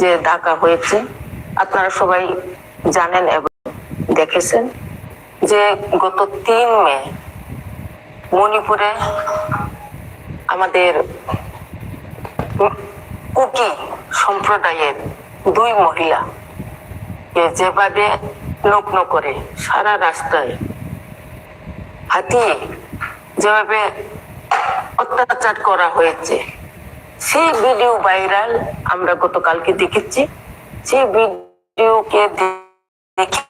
যে ডাকা হয়েছে, আপনারা সবাই জানেন এবং দেখেছেন যে গত 3 মে মণিপুরে আমাদের কুকি সম্প্রদায়ের 2 মহিলা যেভাবে নগ্ন করে সারা রাস্তায় হাতিয়ে যেভাবে অত্যাচার করা হয়েছে, সেই ভিডিও ভাইরাল আমরা গতকালকে দেখেছি। সেই ভিডিওকে দেখে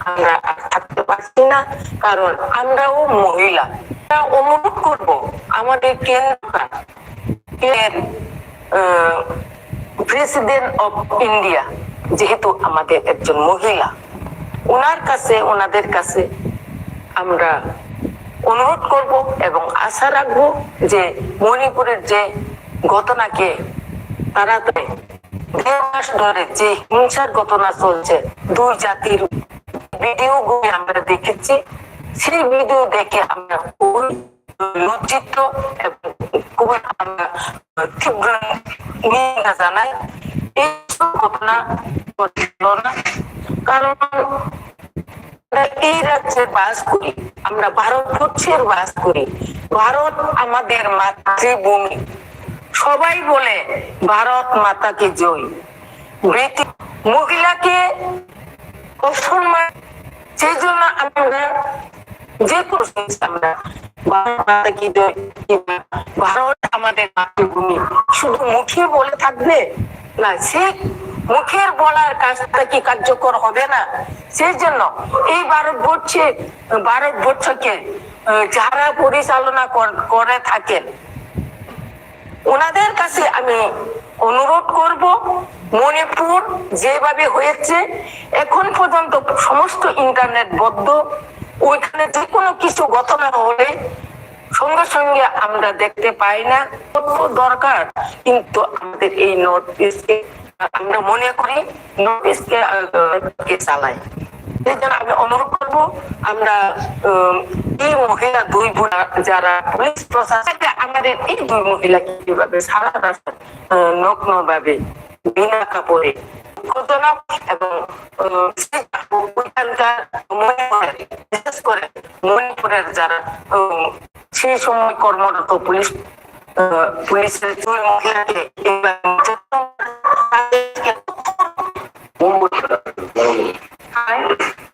আমরা আর থাকতে পারছি না, কারণ আমরাও মহিলা। অনুরোধ করব আমাদের কেন্দ্রের প্রেসিডেন্ট অফ ইন্ডিয়া, যেহেতু আমাদের একজন মহিলা, ওনাদের কাছে আমরা অনুরোধ করব এবং আশা রাখবো যে মণিপুরের যে ঘটনাকে তাড়াতাড়ি 1.5 মাস ধরে যে হিংসার ঘটনা চলছে, 2 জাতির ভিডিও গুলো আমরা দেখেছি, সেই ভিডিও দেখে আমরা খুবই লজ্জিত এবং খুবই আমরা তীব্র নিন্দা জানাই। এই ঘটনা ঘটল না, কারণ এই রাজ্যে বাস করি, আমরা ভারতবর্ষের বাস করি, ভারত আমাদের মাতৃভূমি। সবাই বলে ভারত মাতাকে জয়। মহিলাকে অসম্মান, সেই জন্য আমরা যে কোনো আমরা ভারত মাতাকে জয়, ভারত আমাদের মাতৃভূমি শুধু মুখে বলে থাকবে না, সে মুখের বলার কাজটা কি কার্যকর হবে না? সেই জন্য এই ভারতবর্ষকে যারা পরিচালনা করে থাকেন, ওনাদের কাছে আমি অনুরোধ করব, মণিপুর যেভাবে হয়েছে এখন পর্যন্ত সমস্ত ইন্টারনেট বন্ধ, ওইখানে যে কোনো কিছু ঘটনা হলে সঙ্গে সঙ্গে আমরা দেখতে পাই না। দরকার, কিন্তু আমাদের এই নর্থ ইস্টকে আমরা মনে করি নর্থ ইস্টকে চালাই। সেই জন্য আমি অনুরোধ করবো, আমরা এই মহিলা 2 বোনা যারা পুলিশ প্রশাসন, আমাদের এই 2 মহিলা কিভাবে সারা রাস্তা নগ্ন ভাবে বিনা কাপড়ে ঘটনা এবং বিশেষ করে মণিপুরের যারা সেই সময় কর্মরত পুলিশের 2 মহিলাকে